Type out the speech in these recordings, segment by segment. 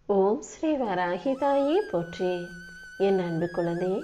ஓம் ஸ்ரீ வராகிதாயே போற்றி. என் அன்பு குழந்தையே,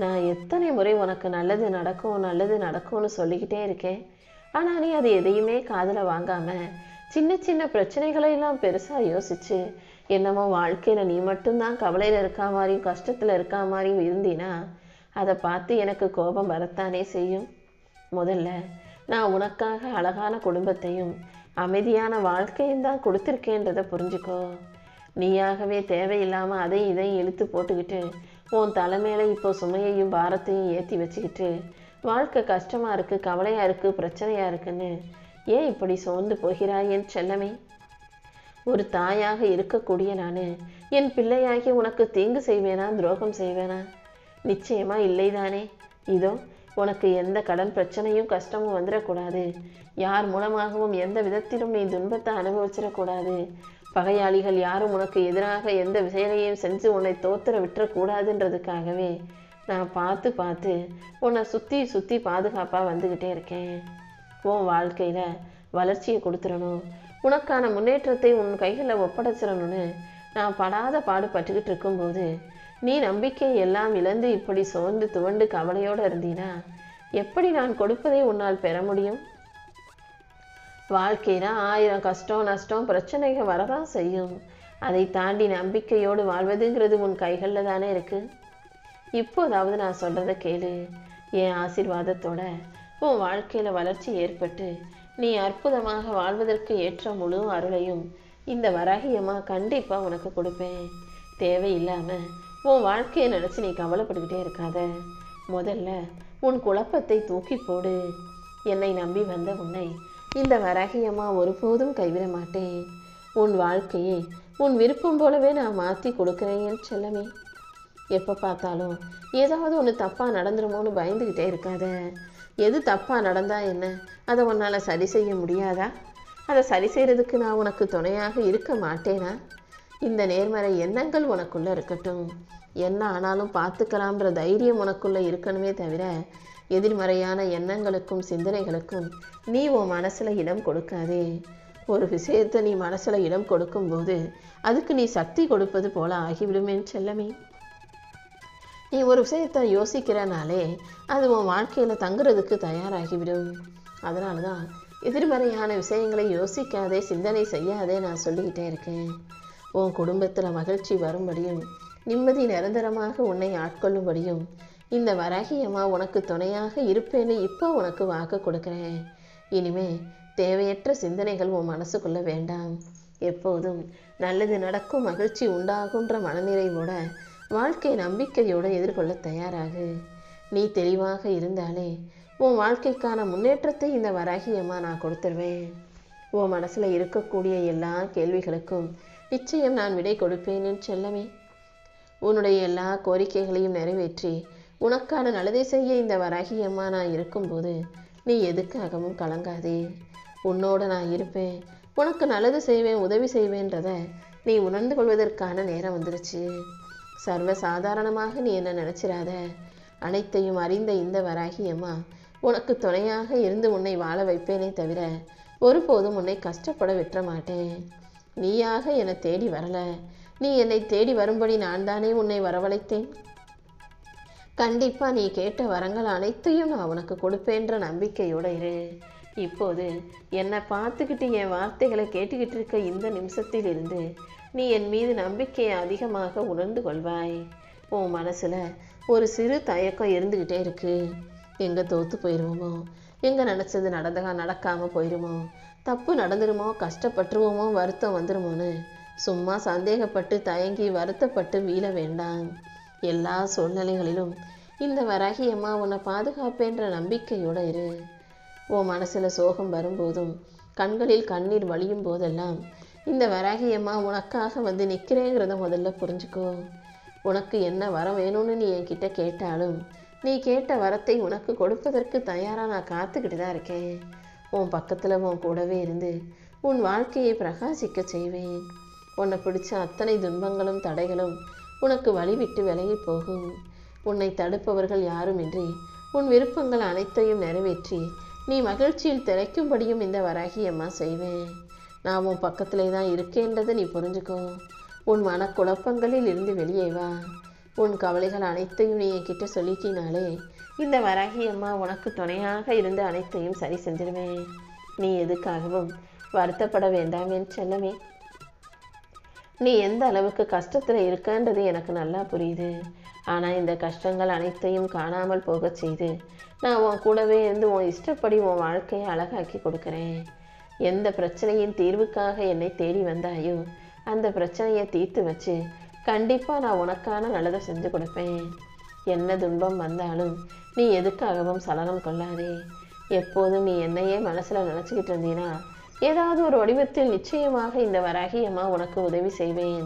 நான் எத்தனை முறை உனக்கு நல்லது நடக்கும் நல்லது நடக்கும்னு சொல்லிக்கிட்டே இருக்கேன். ஆனால் நீ அது எதையுமே காதில் வாங்காம சின்ன சின்ன பிரச்சனைகளையெல்லாம் பெருசாக யோசிச்சு என்னமோ வாழ்க்கையில் நீ மட்டும்தான் கவலையில் இருக்கா மாதிரியும் கஷ்டத்தில் இருக்கா மாதிரியும் இருந்தீனா அதை பார்த்து எனக்கு கோபம் வரத்தானே செய்யும். முதல்ல நான் உனக்காக அழகான குடும்பத்தையும் அமைதியான வாழ்க்கையும் தான் கொடுத்துருக்கேன்றதை புரிஞ்சுக்கோ. நீயாகவே தேவையில்லாமல் அதையும் இதையும் இழுத்து போட்டுக்கிட்டு உன் தலைமையில இப்போ சுமையையும் பாரத்தையும் ஏற்றி வச்சுக்கிட்டு வாழ்க்கை கஷ்டமாக இருக்குது, கவலையாக இருக்குது, பிரச்சனையாக இருக்குன்னு ஏன் இப்படி சோர்ந்து போகிறாய் என் செல்லமே? ஒரு தாயாக இருக்கக்கூடிய நான் என் பிள்ளையாகி உனக்கு தீங்கு செய்வேனா, துரோகம் செய்வேனா? நிச்சயமா இல்லைதானே. இதோ உனக்கு எந்த கடன் பிரச்சனையும் கஷ்டமும் வந்துடக்கூடாது. யார் மூலமாகவும் எந்த விதத்திலும் நீ துன்பத்தை அனுபவிச்சிடக்கூடாது. பகையாளிகள் யாரும் உனக்கு எதிராக எந்த செயலையும் செஞ்சு உன்னை தோத்துற விட்டுறக்கூடாதுன்றதுக்காகவே நான் பார்த்து பார்த்து உன்னை சுற்றி சுற்றி பாதுகாப்பாக வந்துக்கிட்டே இருக்கேன். உன் வாழ்க்கையில் வளர்ச்சியை கொடுத்துடணும், உனக்கான முன்னேற்றத்தை உன் கைகளில் ஒப்படைச்சிடணும்னு நான் படாத பாடுபட்டுக்கிட்டு இருக்கும்போது நீ நம்பிக்கை எல்லாம் இழந்து இப்படி சோர்ந்து துவண்டு கவலையோடு இருந்தீனா எப்படி நான் கொடுப்பதை உன்னால் பெற முடியும்? வாழ்க்கையில 1000 கஷ்டம் நஷ்டம் பிரச்சனைகள் வரதான் செய்யும். அதை தாண்டி நம்பிக்கையோடு வாழ்வதுங்கிறது உன் கைகளில் தானே இருக்கு. இப்போதாவது நான் சொல்றத கேளு. என் ஆசீர்வாதத்தோட உன் வாழ்க்கையில வளர்ச்சி ஏற்பட்டு நீ அற்புதமாக வாழ்வதற்கு ஏற்ற முழு அருளையும் இந்த வராகியம்மா கண்டிப்பா உனக்கு கொடுப்பேன். தேவையில்லாம உன் வாழ்க்கையை நினைச்சு நீ கவலைப்பட்டுக்கிட்டே இருக்காத. முதல்ல உன் குழப்பத்தை தூக்கி போடு. என்னை நம்பி வந்த உன்னை இந்த வராகியம்மா ஒருபோதும் கைவிட மாட்டேன். உன் வாழ்க்கையை உன் விருப்பம் போலவே நான் மாற்றி கொடுக்குறேன் என் செல்லமே. எப்போ பார்த்தாலும் ஏதாவது ஒன்று தப்பாக நடந்துருமோன்னு பயந்துக்கிட்டே இருக்காத. எது தப்பாக நடந்தா என்ன, அதை உன்னால் சரி செய்ய முடியாதா? அதை சரி செய்கிறதுக்கு நான் உனக்கு துணையாக இருக்க மாட்டேனா? இந்த நேர்மறை எண்ணங்கள் உனக்குள்ளே இருக்கட்டும். என்ன ஆனாலும் பார்த்துக்கலாம்ன்ற தைரியம் உனக்குள்ளே இருக்கணுமே தவிர எதிர்மறையான எண்ணங்களுக்கும் சிந்தனைகளுக்கும் நீ உன் மனசில் இடம் கொடுக்காதே. ஒரு விஷயத்தை நீ மனசில் இடம் கொடுக்கும்போது அதுக்கு நீ சக்தி கொடுப்பது போல ஆகிவிடுமேன்னு செல்லமே. நீ ஒரு விஷயத்தை யோசிக்கிறனாலே அது உன் வாழ்க்கையில் தங்குறதுக்கு தயாராகிவிடும். அதனால தான் எதிர்மறையான விஷயங்களை யோசிக்காதே, சிந்தனை செய்யாதே நான் சொல்லிக்கிட்டே இருக்கேன். உன் குடும்பத்தில் மகிழ்ச்சி வரும்படியும் நிம்மதி நிரந்தரமாக உன்னை ஆட்கொள்ளும்படியும் இந்த வராகியம்மா உனக்கு துணையாக இருப்பேன்னு இப்போ உனக்கு வாக்கு கொடுக்குறேன். இனிமே தேவையற்ற சிந்தனைகள் உன் மனசுக்குள்ள வேண்டாம். எப்போதும் நல்லது நடக்கும், மகிழ்ச்சி உண்டாகுன்ற மனநிறைவோட வாழ்க்கை நம்பிக்கையோடு எதிர்கொள்ள தயாராகு. நீ தெளிவாக இருந்தாலே உன் வாழ்க்கைக்கான முன்னேற்றத்தை இந்த வராகியம்மா நான் கொடுத்துருவேன். உன் மனசுல இருக்கக்கூடிய எல்லா கேள்விகளுக்கும் நிச்சயம் நான் விடை கொடுப்பேன் என் செல்லமே. உன்னுடைய எல்லா கோரிக்கைகளையும் நிறைவேற்றி உனக்கான நல்லதை செய்ய இந்த வராகியம்மா நான் இருக்கும்போது நீ எதுக்காகவும் கலங்காதே. உன்னோட நான் இருப்பேன், உனக்கு நல்லது செய்வேன், உதவி செய்வேன்றத நீ உணர்ந்து கொள்வதற்கான நேரம் வந்துருச்சு. சர்வ சாதாரணமாக நீ என்ன நினைச்சிடாத. அனைத்தையும் அறிந்த இந்த வராகியம்மா உனக்கு துணையாக இருந்து உன்னை வாழ வைப்பேனே தவிர ஒருபோதும் உன்னை கஷ்டப்பட விட்டுற மாட்டேன். நீயாக என்னை தேடி வரல, நீ என்னை தேடி வரும்படி நான் தானே உன்னை வரவழைத்தேன். கண்டிப்பா நீ கேட்ட வரங்கள் அனைத்தையும் நான் உனக்கு கொடுப்பேன்ற நம்பிக்கையோட இரு. இப்போது என்னை பார்த்துக்கிட்டு என் வார்த்தைகளை கேட்டுக்கிட்டு இருக்க இந்த நிமிஷத்தில் இருந்து நீ என் மீது நம்பிக்கையை அதிகமாக உணர்ந்து கொள்வாய். உன் மனசுல ஒரு சிறு தயக்கம் இருந்துக்கிட்டே இருக்கு. எங்க தோத்து போயிடுவோமோ, எங்க நினைச்சது நடக்காம போயிடுமோ, தப்பு நடந்துருமோ, கஷ்டப்பட்டுருவோமோ, வருத்தம் வந்துருமோன்னு சும்மா சந்தேகப்பட்டு தயங்கி வருத்தப்பட்டு வீழ வேண்டாம். எல்லா சூழ்நிலைகளிலும் இந்த வராகியம்மா உன்னை பாதுகாப்பேன்ற நம்பிக்கையோட இரு. உன் மனசுல சோகம் வரும்போதும் கண்களில் கண்ணீர் வழியும் போதெல்லாம் இந்த வராகியம்மா உனக்காக வந்து நிற்கிறேங்கிறத முதல்ல புரிஞ்சுக்கோ. உனக்கு என்ன வரம் வேணும்னு நீ என்கிட்ட கேட்டாலும் நீ கேட்ட வரத்தை உனக்கு கொடுப்பதற்கு தயாராக நான் காத்துக்கிட்டு தான் இருக்கேன். உன் பக்கத்தில் உன் கூடவே இருந்து உன் வாழ்க்கையை பிரகாசிக்க செய்வேன். உன்னை பிடிச்ச அத்தனை துன்பங்களும் தடைகளும் உனக்கு வழிவிட்டு விலகி போகும். உன்னை தடுப்பவர்கள் யாருமின்றி உன் விருப்பங்கள் அனைத்தையும் நிறைவேற்றி நீ மகிழ்ச்சியில் திளைக்கும்படியும் இந்த வராகியம்மா செய்வேன். நான் உன் பக்கத்திலே தான் இருக்கேன்றதை நீ புரிஞ்சுக்கோ. உன் மனக்குழப்பங்களில் இருந்து வெளியே வா. உன் கவலைகள் அனைத்தையும் நீ என்கிட்ட சொல்லிக்கினாலே இந்த வராகி அம்மா உனக்கு துணையாக இருந்து அனைத்தையும் சரி செஞ்சிருவேன். நீ எதுக்காகவும் வருத்தப்பட வேண்டாம் என் செல்லமே. நீ எந்த அளவுக்கு கஷ்டத்தில் இருக்கன்றது எனக்கு நல்லா புரியுது. ஆனால் இந்த கஷ்டங்கள் அனைத்தையும் காணாமல் போக செய்து நான் உன் கூடவே இருந்து உன் இஷ்டப்படி உன் வாழ்க்கையை அழகாக்கி கொடுக்குறேன். எந்த பிரச்சனையின் தீர்வுக்காக என்னை தேடி வந்தாயோ அந்த பிரச்சனையை தீர்த்து வச்சு கண்டிப்பாக நான் உனக்கான நல்லதை செஞ்சு கொடுப்பேன். என்ன துன்பம் வந்தாலும் நீ எதுக்காகவும் சலனம் கொள்ளாதே. எப்போதும் நீ என்னையே மனசில் நினச்சிக்கிட்டு இருந்தீனா ஏதாவது ஒரு வடிவத்தில் நிச்சயமாக இந்த வராகி அம்மா உனக்கு உதவி செய்வேன்.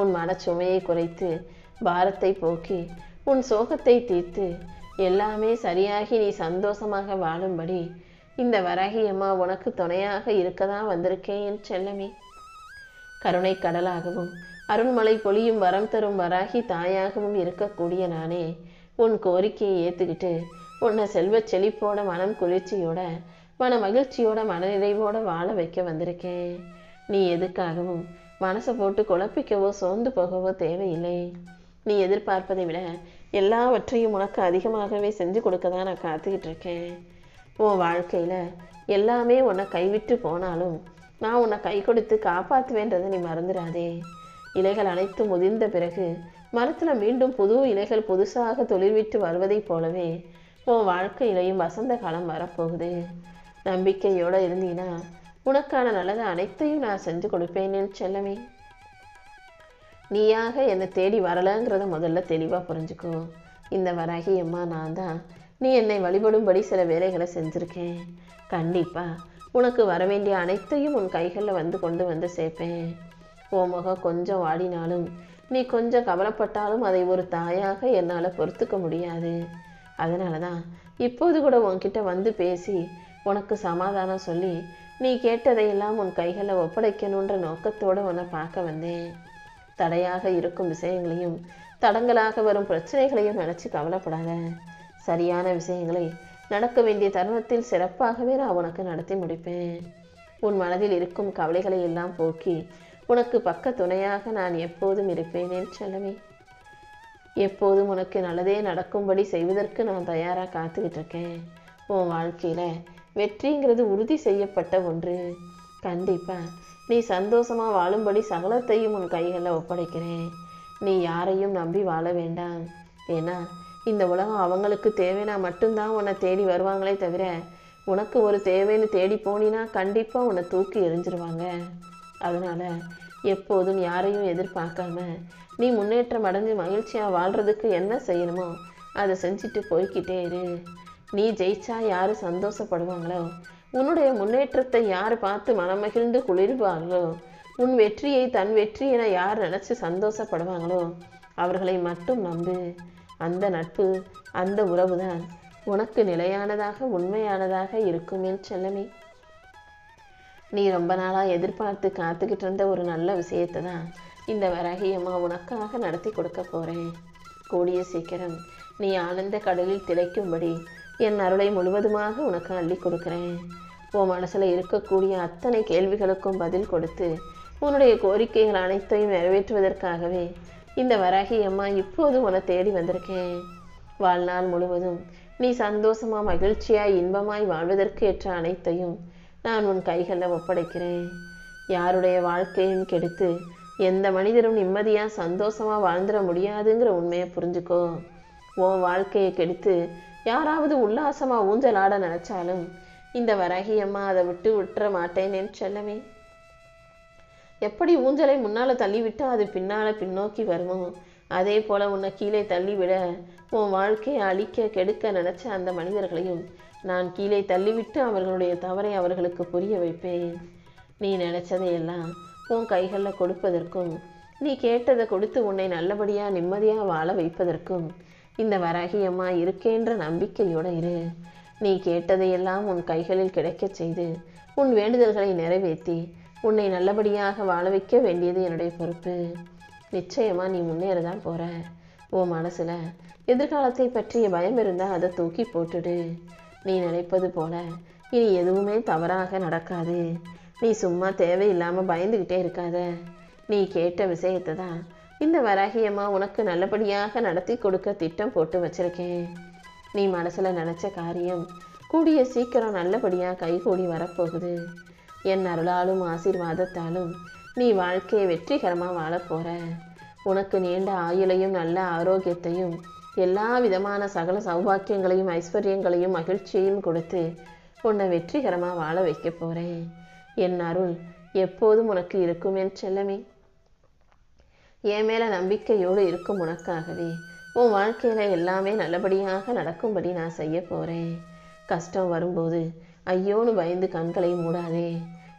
உன் மனச்சுமையை குறைத்து பாரத்தை போக்கி உன் சோகத்தை தீர்த்து எல்லாமே சரியாகி நீ சந்தோஷமாக வாழும்படி இந்த வராகி அம்மா உனக்கு துணையாக இருக்கதான் வந்திருக்கேன் என் செல்லமே. கருணை கடலாகவும் அருள்மலை பொழியும் வரம் தரும் வராகி தாயாகவும் இருக்கக்கூடிய நானே உன் கோரிக்கையை ஏற்றுக்கிட்டு உன்னை செல்வச் செழிப்போட மனம் குளிர்ச்சியோட மன மகிழ்ச்சியோட மனநிறைவோட வாழ வைக்க வந்திருக்கேன். நீ எதுக்காகவும் மனசை போட்டு குழப்பிக்கவோ சோர்ந்து போகவோ தேவையில்லை. நீ எதிர்பார்ப்பதை விட எல்லாவற்றையும் உனக்கு அதிகமாகவே செஞ்சு கொடுக்க தான் நான் காத்துக்கிட்டு இருக்கேன். உன் வாழ்க்கையில் எல்லாமே உன்னை கைவிட்டு போனாலும் நான் உன்னை கை கொடுத்து காப்பாற்றுவேன்றதை நீ மறந்துடாதே. இலைகள் அனைத்தும் முதிர்ந்த பிறகு மரத்தில் மீண்டும் புது இலைகள் புதுசாக தொழில்விட்டு வருவதைப் போலவே உன் வாழ்க்கையிலையும் வசந்த காலம் வரப்போகுது. நம்பிக்கையோடு இருந்தீன்னா உனக்கான நல்லதை அனைத்தையும் நான் செஞ்சு கொடுப்பேன்னு செல்லமே. நீயாக என்னை தேடி வரலங்கிறத முதல்ல தெளிவாக புரிஞ்சுக்கோ. இந்த வராகி அம்மா நான் தான் நீ என்னை வழிபடும்படி சில வேலைகளை செஞ்சுருக்கேன். கண்டிப்பாக உனக்கு வர வேண்டிய அனைத்தையும் உன் கைகளில் வந்து கொண்டு வந்து சேர்ப்பேன். உன் முகம் கொஞ்சம் வாடினாலும் நீ கொஞ்சம் கவலைப்பட்டாலும் அதை ஒரு தாயாக என்னால் பொறுத்துக்க முடியாது. அதனால தான் இப்போது கூட உன்கிட்ட வந்து பேசி உனக்கு சமாதானம் சொல்லி நீ கேட்டதையெல்லாம் உன் கைகளில் ஒப்படைக்கணுன்ற நோக்கத்தோடு உன்னை பார்க்க வந்தேன். தடையாக இருக்கும் விஷயங்களையும் தடங்களாக வரும் பிரச்சனைகளையும் நினச்சி கவலைப்படாத. சரியான விஷயங்களை நடக்க வேண்டிய தருணத்தில் சிறப்பாகவே நான் உனக்கு நடத்தி முடிப்பேன். உன் மனதில் இருக்கும் கவலைகளை எல்லாம் போக்கி உனக்கு பக்க துணையாக நான் எப்போதும் இருப்பேன் என் செல்லமே. எப்போதும் உனக்கு நல்லதே நடக்கும்படி செய்வதற்கு நான் தயாராக காத்துக்கிட்டு இருக்கேன். உன் வாழ்க்கையில் வெற்றிங்கிறது உறுதி செய்யப்பட்ட ஒன்று. கண்டிப்பாக நீ சந்தோஷமாக வாழும்படி சகலத்தையும் உன் கைகளில் ஒப்படைக்கிறேன். நீ யாரையும் நம்பி வாழ வேண்டாம். ஏன்னா இந்த உலகம் அவங்களுக்கு தேவைன்னா மட்டும்தான் உன்னை தேடி வருவாங்களே தவிர உனக்கு ஒரு தேவைன்னு தேடி போனினா கண்டிப்பாக உன்னை தூக்கி எறிஞ்சிருவாங்க. அதனால் எப்போதும் யாரையும் எதிர்பார்க்காம நீ முன்னேற்றம் அடைஞ்சு மகிழ்ச்சியாக வாழ்கிறதுக்கு என்ன செய்யணுமோ அதை செஞ்சுட்டு போய்கிட்டே இரு. நீ ஜெயிச்சா யார் சந்தோஷப்படுவாங்களோ, உன்னுடைய முன்னேற்றத்தை யார் பார்த்து மனமகிழ்ந்து குளிர்வாங்களோ, உன் வெற்றியை தன் வெற்றி என யார் நினச்சி சந்தோஷப்படுவாங்களோ அவர்களை மட்டும் நம்பு. அந்த நட்பு அந்த உறவு தான் உனக்கு நிலையானதாக உண்மையானதாக இருக்குமே செல்லமே. நீ ரொம்ப நாளாக எதிர்பார்த்து காத்துக்கிட்டு இருந்த ஒரு நல்ல விஷயத்தை தான் இந்த வராகி அம்மா உனக்காக நடத்தி கொடுக்க போகிறேன். கூடிய சீக்கிரம் நீ ஆனந்த கடலில் திளைக்கும்படி என் அருளை முழுவதுமாக உனக்கு அள்ளி கொடுக்குறேன். உன் மனசில் இருக்கக்கூடிய அத்தனை கேள்விகளுக்கும் பதில் கொடுத்து உன்னுடைய கோரிக்கைகள் அனைத்தையும் நிறைவேற்றுவதற்காகவே இந்த வராகி அம்மா இப்போது உன்னை தேடி வந்திருக்கேன். வாழ்நாள் முழுவதும் நீ சந்தோஷமாக மகிழ்ச்சியாய் இன்பமாய் வாழ்வதற்கு ஏற்ற அனைத்தையும் நான் உன் கைகளில் ஒப்படைக்கிறேன். யாருடைய வாழ்க்கையும் கெடுத்து எந்த மனிதரும் நிம்மதியாக சந்தோஷமாக வாழ்ந்துட முடியாதுங்கிற உண்மையை புரிஞ்சுக்கோ. உன் வாழ்க்கையை கெடுத்து யாராவது உல்லாசமாக ஊஞ்சலாட நினச்சாலும் இந்த வராகி அம்மா அதை விட்டுற மாட்டேன்னு செல்லமே. எப்படி ஊஞ்சலை முன்னால் தள்ளிவிட்டு அது பின்னால் பின்னோக்கி வருமோ அதே போல் உன்னை கீழே தள்ளிவிட உன் வாழ்க்கையை அழிக்க கெடுக்க நினச்ச அந்த மனிதர்களையும் நான் கீழே தள்ளிவிட்டு அவர்களுடைய தவறை அவர்களுக்கு புரிய வைப்பேன். நீ நினச்சதையெல்லாம் உன் கைகளில் கொடுப்பதற்கும் நீ கேட்டதை கொடுத்து உன்னை நல்லபடியாக நிம்மதியாக வாழ வைப்பதற்கும் இந்த வராகி அம்மா இருக்கேன்ற நம்பிக்கையோடு இரு. நீ கேட்டதையெல்லாம் உன் கைகளில் கிடைக்கச் செய்து உன் வேண்டுதல்களை நிறைவேற்றி உன்னை நல்லபடியாக வாழ வைக்க வேண்டியது என்னுடைய பொறுப்பு. நிச்சயமாக நீ முன்னேறதான் போகிற. உன் மனசில் எதிர்காலத்தை பற்றிய பயம் இருந்தால் அதை தூக்கி போட்டுடு. நீ நினைப்பது போல இனி எதுவுமே தவறாக நடக்காது. நீ சும்மா தேவையில்லாமல் பயந்துக்கிட்டே இருக்காத. நீ கேட்ட விஷயத்தை தான் இந்த வராகியம்மா உனக்கு நல்லபடியாக நடத்தி கொடுக்க திட்டம் போட்டு வச்சிருக்கேன். நீ மனசுல நினைச்ச காரியம் கூடிய சீக்கிரம் நல்லபடியாக கைகூடி வரப்போகுது. என் அருளாலும் ஆசீர்வாதத்தாலும் நீ வாழ்க்கையை வெற்றிகரமாக வாழப்போற. உனக்கு நீண்ட ஆயுளையும் நல்ல ஆரோக்கியத்தையும் எல்லா விதமான சகல சௌபாக்கியங்களையும் ஐஸ்வர்யங்களையும் மகிழ்ச்சியையும் கொடுத்து உன்னை வெற்றிகரமாக வாழ வைக்க போகிறேன். என் அருள் எப்போதும் உனக்கு இருக்கும் என் செல்லமே. என் மேலே நம்பிக்கையோடு இருக்கும் உனக்காகவே உன் வாழ்க்கையில் எல்லாமே நல்லபடியாக நடக்கும்படி நான் செய்ய போகிறேன். கஷ்டம் வரும்போது ஐயோன்னு பயந்து கண்களை மூடாதே.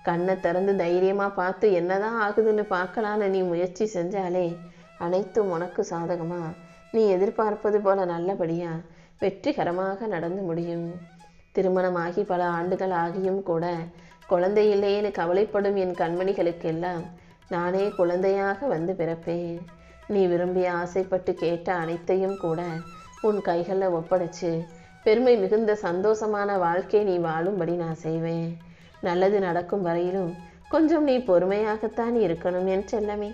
கண்ணை திறந்து தைரியமாக பார்த்து என்னதான் ஆகுதுன்னு பார்க்கலான்னு நீ முயற்சி செஞ்சாலே அனைத்தும் உனக்கு சாதகமாக நீ எதிர்பார்ப்பது போல நல்லபடியாக வெற்றிகரமாக நடந்து முடியும். திருமணமாகி பல ஆண்டுகள் ஆகியும் கூட குழந்தை இல்லையேன்னு கவலைப்படும் என் கண்மணிகளுக்கெல்லாம் நானே குழந்தையாக வந்து பிறப்பேன். நீ விரும்பிய ஆசைப்பட்டு கேட்ட அனைத்தையும் கூட உன் கைகளில் ஒப்படைச்சு பெருமை மிகுந்த சந்தோஷமான வாழ்க்கை நீ வாழும்படி நான் செய்வேன். நல்லது நடக்கும் வரையிலும் கொஞ்சம் நீ பொறுமையாகத்தான் இருக்கணும் என் செல்லமே.